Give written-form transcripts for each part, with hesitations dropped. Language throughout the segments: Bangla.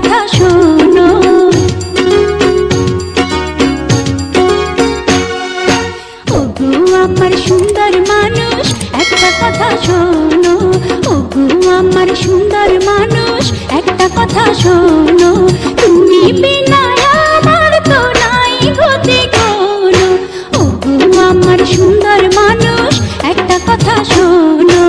কথা শোনো। ওগো আমার সুন্দর মানুষ একটা কথা শোনো। ওগো আমার সুন্দর মানুষ একটা কথা শোনো। তুমি বিনা আমার তো নাই গতি কোনো। ওগো আমার সুন্দর মানুষ একটা কথা শোনো।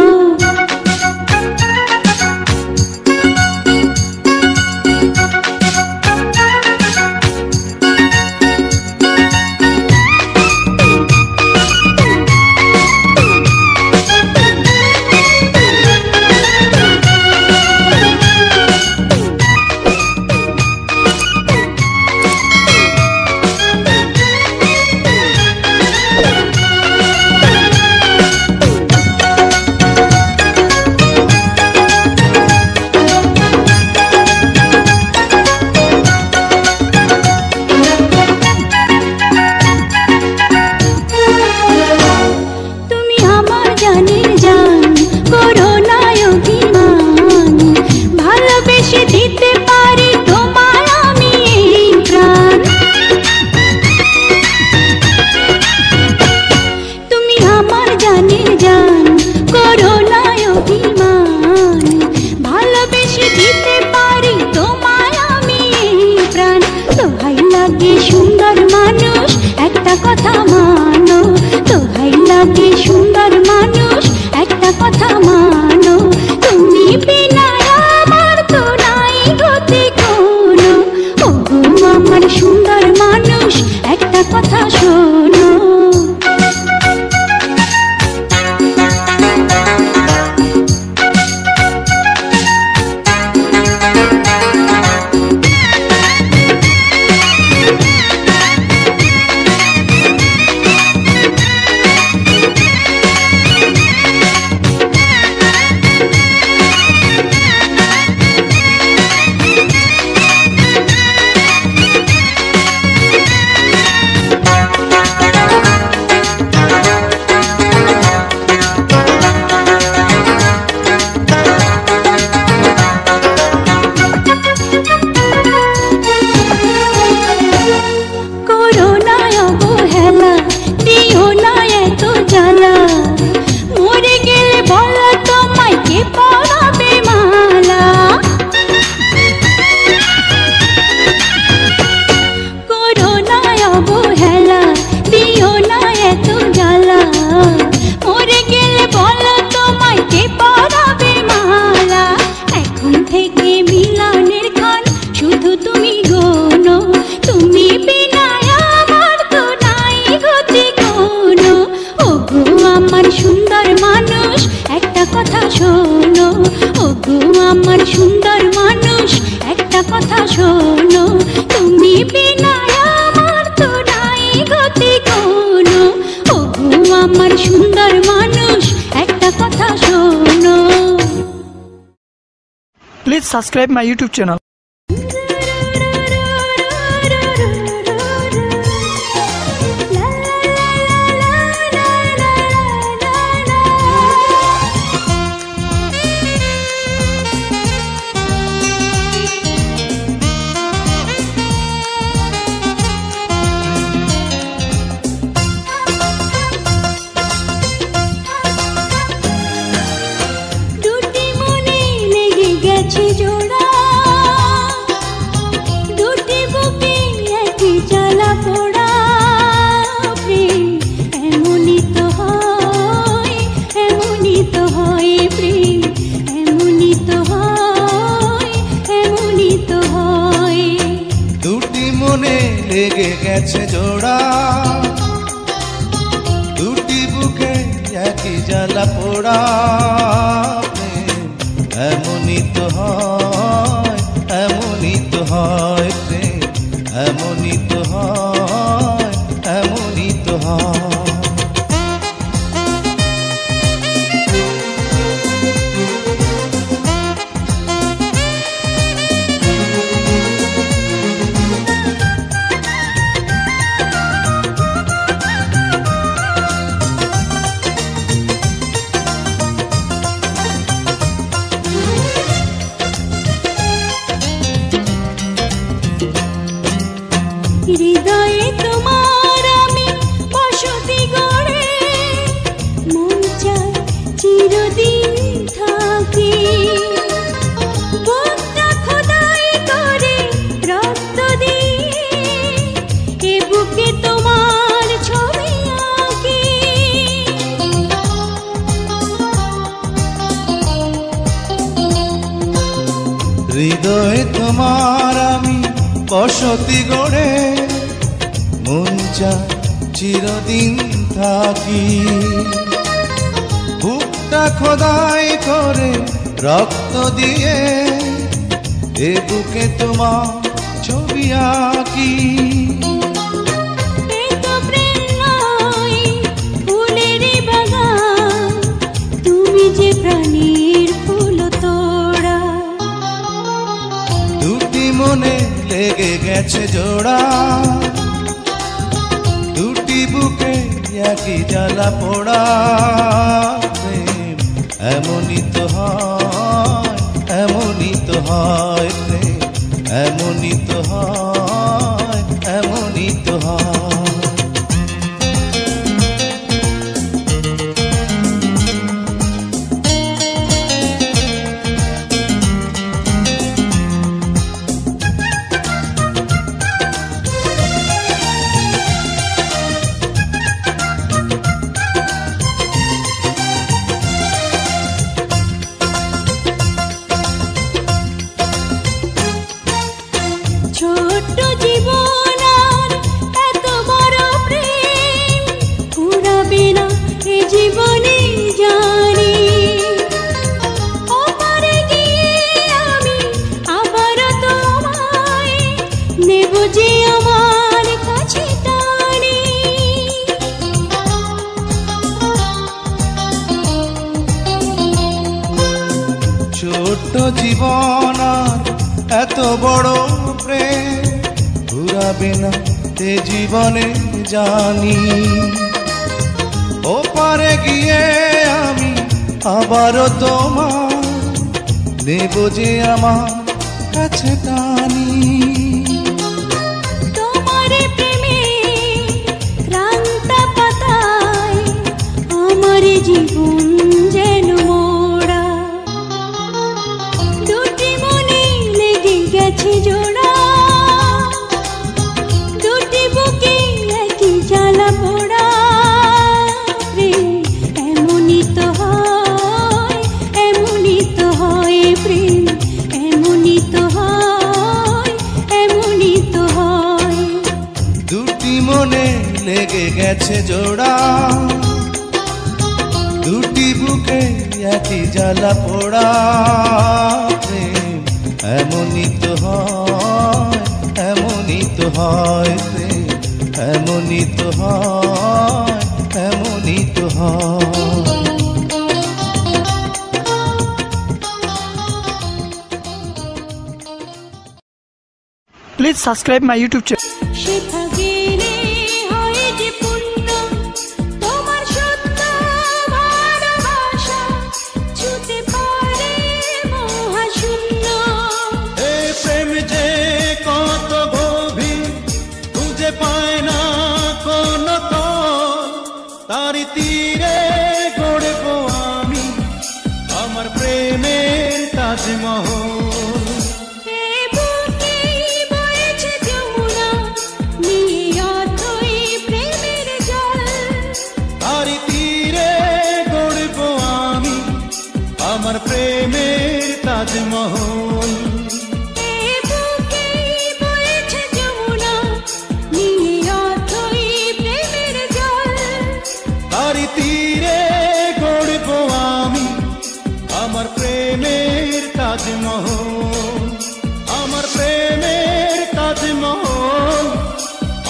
সুন্দর মানুষ একটা কথা মানো। দোহাই লাগে সুন্দর মানুষ একটা কথা মানো। তুমি বিনা আমার তো নাই গতি কোনো। ওগো আমার সুন্দর মানুষ একটা কথা শোনো। সুন্দর মানুষ একটা কথা শোনো। তুমি বিনা আমার তো নাই গতি কোনো। ওগো আমার সুন্দর মানুষ একটা কথা শোনো। Please subscribe my YouTube channel. লেগে গেছে জোড়া, দুটি বুকে একই জ্বালা পোড়া। এমনই তো হয়, এমনই তো হয় প্রেম, এমনই তো হয়, এমনই তো হয়। হৃদয়ে তোমার আমি বসতি গড়ে মন চায় চিরদিন থাকি। বুকটা খোদাই করে রক্ত দিয়ে এ বুকে তোমার ছবি আঁকি। তুমি যে প্রাণীর ফুল তোড়া, দুটি মনে লেগে গেছে জোড়া, দুটি বুকে একই জ্বালা পোড়া। প্রেম এমনই তো হয়, এমনই তো হয়, প্রেম এমনই তো হয়, এমনই তো হয়। ছোট্ট জীবন আর এত বড় প্রেম ফুরাবে না এ জীবনে জানি। ওপারে গিয়ে আমি আবার তোমায় নেব যে আমার কাছে টানি। ছোট্ট জীবন আর এত বড় প্রেম ঘুরাবে না তে জীবনে জানি। ওপারে গিয়ে আমি আবারও তোমার নেব যে আমার কাছে টানি। তোমার প্রেমে ক্রান্ত পাতায় আমার জীবন যেন মোড়া, দুটি মনে লেগে গেছে জোড়া, দুটি বুকে একই জ্বালা পোড়া। প্রেম এমনই তো হয়, এমনই তো হয়, প্রেম এমনই তো হয়, এমনই তো হয়। দুটি মনে লেগে গেছে জোড়া, দুটি বুকে একই জ্বালা পোড়া। প্রেম এমনই তো হয়, এমনই তো হয়, প্রেম এমনই তো হয়, এমনই তো হয়। Please subscribe my YouTube channel. শেখা গেলে হয় যে পূর্ণ তোমার সত্য ভালোবাসা, ছুতে পারে মহাশূন্য। এই প্রেম যে কত গভীর খুঁজে পায় না কোন তল, তারি তীরে গড়ব আমি আমার প্রেমের তাজমহল। আমার প্রেমের তাজমহল, বয়েছে যমুনা নীল অথই প্রেমের জল, তারি তীরে গড়ব আমি আমার প্রেমের তাজমহল। আমার প্রেমের তাজমহল,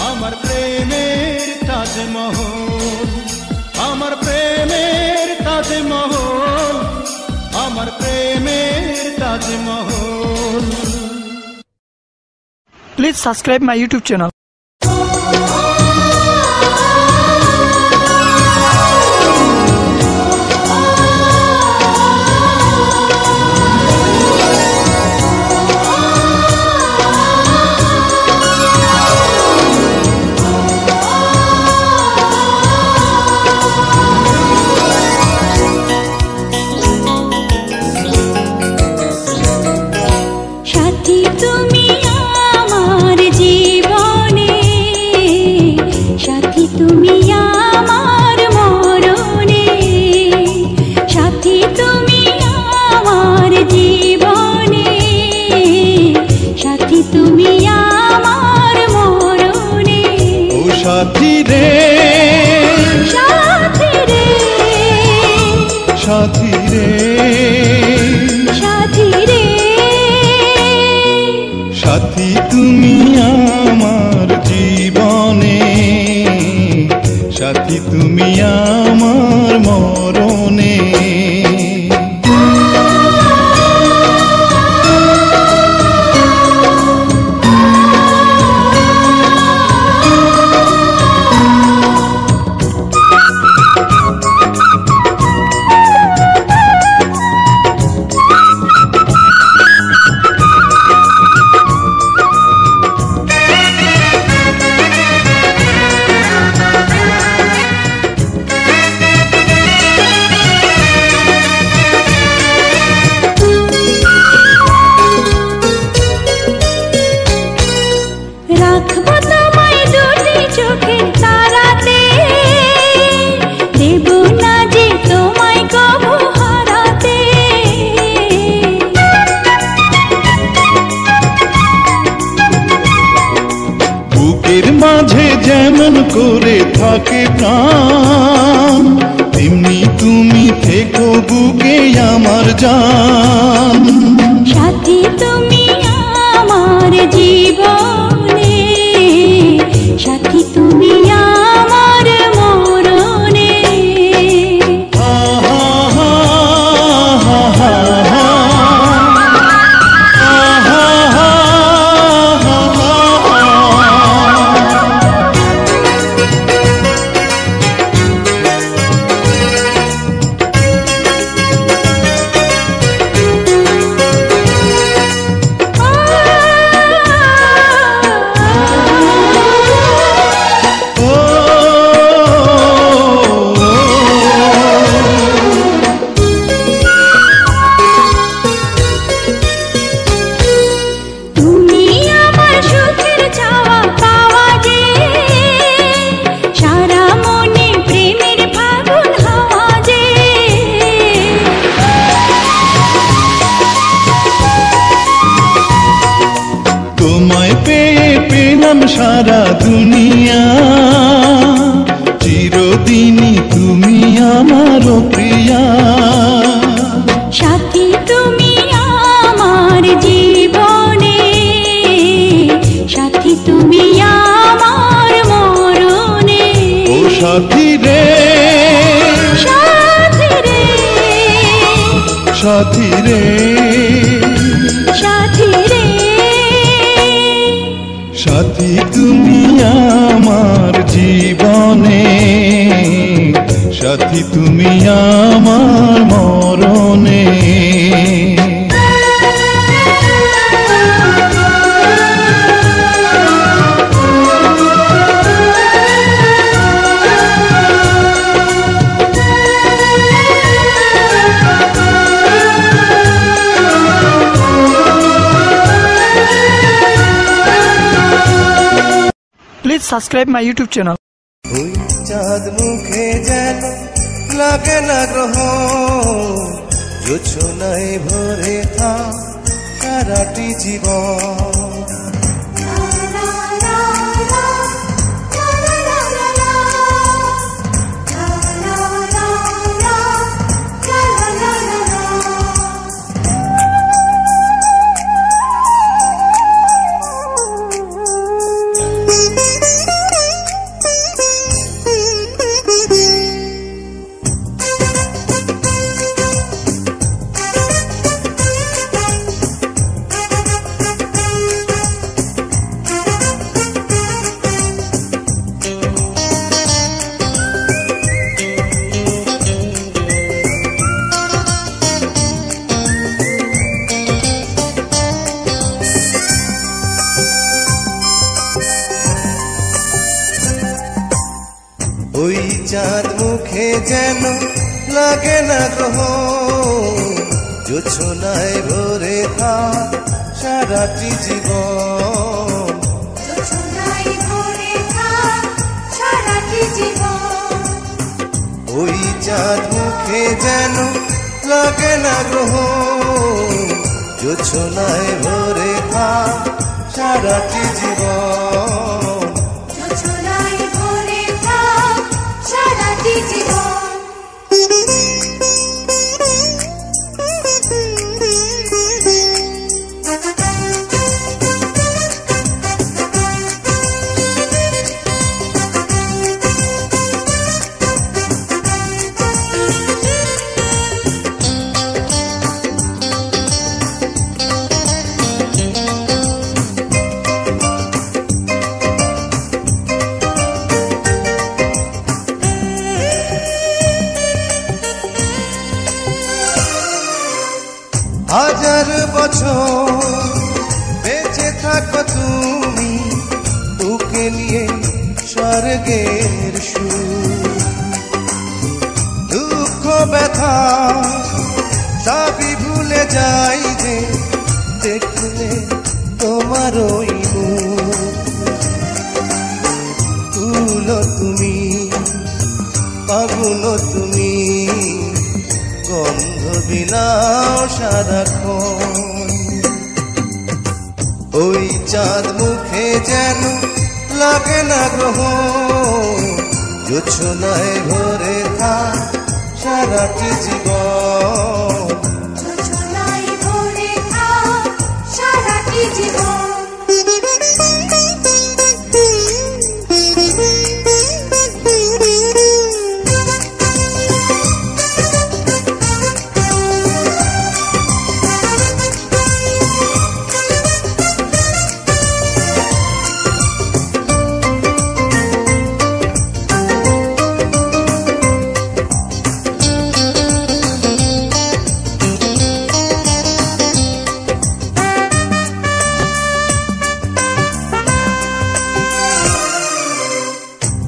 আমার প্রেমের তাজমহল, আমার প্রেমের তাজমহল, আমার প্রেমের Taj Mahal. Please subscribe my YouTube channel. সাথী তুমি আমার জীবন সাথী রে সাথী রে সাথী তুমি আমার জীবনে সাথী তুমি আমার মরণে রাখবো তোমায় দুটি চোখের তারাতে, দেব না যে তোমায় কবু হারাতে। বুকের মাঝে যেমন করে থাকে প্রাণ তেমনি তুমি থেকো বুকে আমার জান সাথী তুমি আমার জীবনে সাথী তুমি আমার মরণে। সারা দুনিয়া চিরদিনই তুমি আমার প্রিয়া সাথী তুমি আমার জীবনে সাথী তুমি আমার মরণে। ও সাথী রে সাথী রে সাথী রে সাথী রে সাথী তুমি আমার জীবনে সাথী তুমি আমার মরণে। Please subscribe my YouTube channel. ওই চাঁদ মুখে যেন লাগে না গ্রহ জোছনায় ভরে থাক সারাটি জীবন ওই চাঁদ মুখে যেন লাগে না গ্রহ জোছনায় ভরে থাক সারাটি জীবন ওই চাঁদ মুখে যেন লাগে না গ্রহ জোছনায় ভরে থাক সারাটি জীবন সারাটি জীবন হাজার বছর বেঁচে থাকো তুমি বুকে নিয়ে স্বর্গের সুর। দুঃখ ব্যথা সবই ভুলে যাই যে দেখলে তোমার ওই মুখ। তুলো তুমি ফাগুন তুমি গন্ধ বিলাও সারাক্ষণ। ওই চাঁদ মুখে যেন লাগে না গ্রহ, জোছনায় ভরে থাক সারাটি জীবন। জোছনায় ভরে থাক সারাটি জীবন।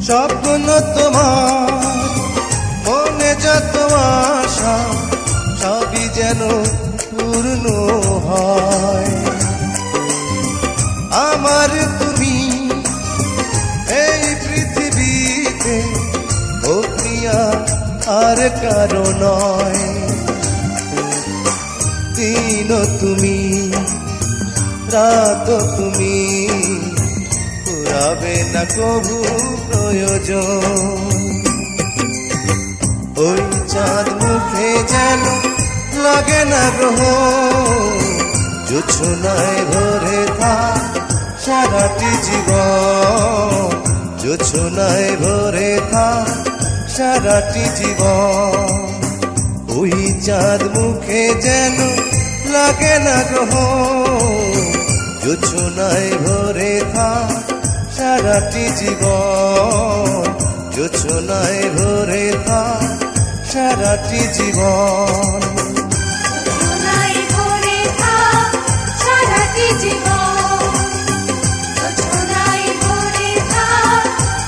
স্বপ্ন তোমার মনে যত আশা সবই যেন পূর্ণ হয়। আমার তুমি এই পৃথিবীতে অপ্রিয়া আর কারো নয়। দিন তুমি রাত তুমি ফুরাবে না কবু প্রয়োজন। ওই চাঁদ মুখে যেন লাগে না গ্রহ, জোছনায় ভরে থাক সারাটি জীবন। জোছনায় ভরে থাক সারাটি জীবন। ওই চাঁদ মুখে যেন লাগে না গ্রহ, জোছনায় ভরে থাক সারাটি জীবন। জোছনায় ভরে থাক সারাটি জীবন। জোছনায় ভরে থাক সারাটি জীবন। জোছনায় ভরে থাক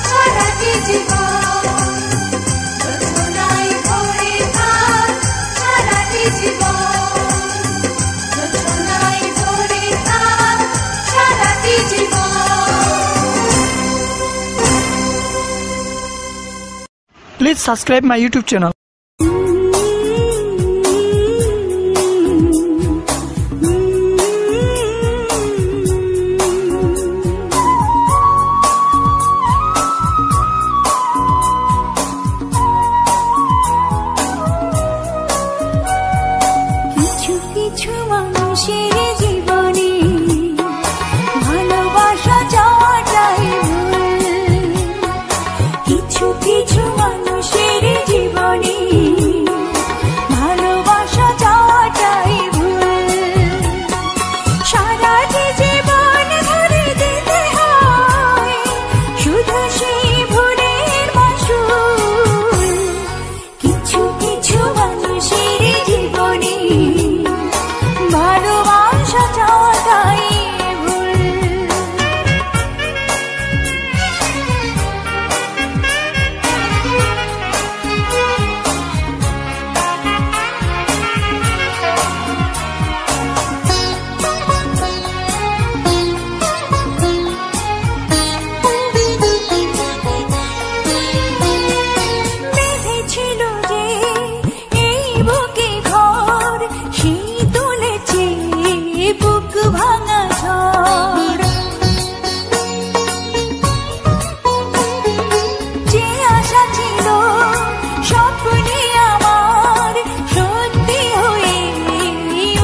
সারাটি জীবন। জোছনায় ভরে থাক সারাটি জীবন। জোছনায় ভরে থাক সারাটি জীবন। Please subscribe my YouTube channel. কিছু কিছু মানুষের জীবনে ভালোবাসা যাওয়াটাই ভুল। কিছু কিছু মানুষের জীবনে ভালোবাসা যাওয়াটাই ভুল। সারাটি জীবন ধরে দিতে হয় শুধু সেই ভুলের মাসুল। কিছু কিছু মানুষের জীবনে ভালোবাসা যাওয়াটাই ভুল। বেঁধেছিল যে এই বুকে ঘর, সেই তুলেছে বুক ভাঙা ঝড়। যে আশা ছিল স্বপ্নে আমার সত্যি হয়ে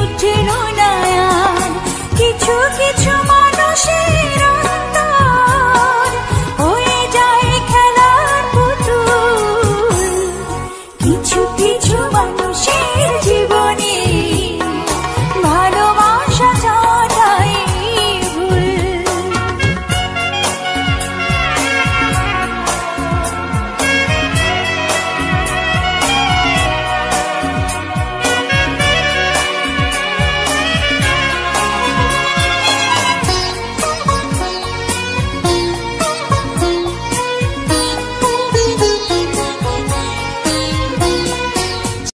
উঠল না আর। কিছু কিছু মানুষের অন্তর হয়ে যায় খেলার পুতুল। কিছু কিছু মানুষ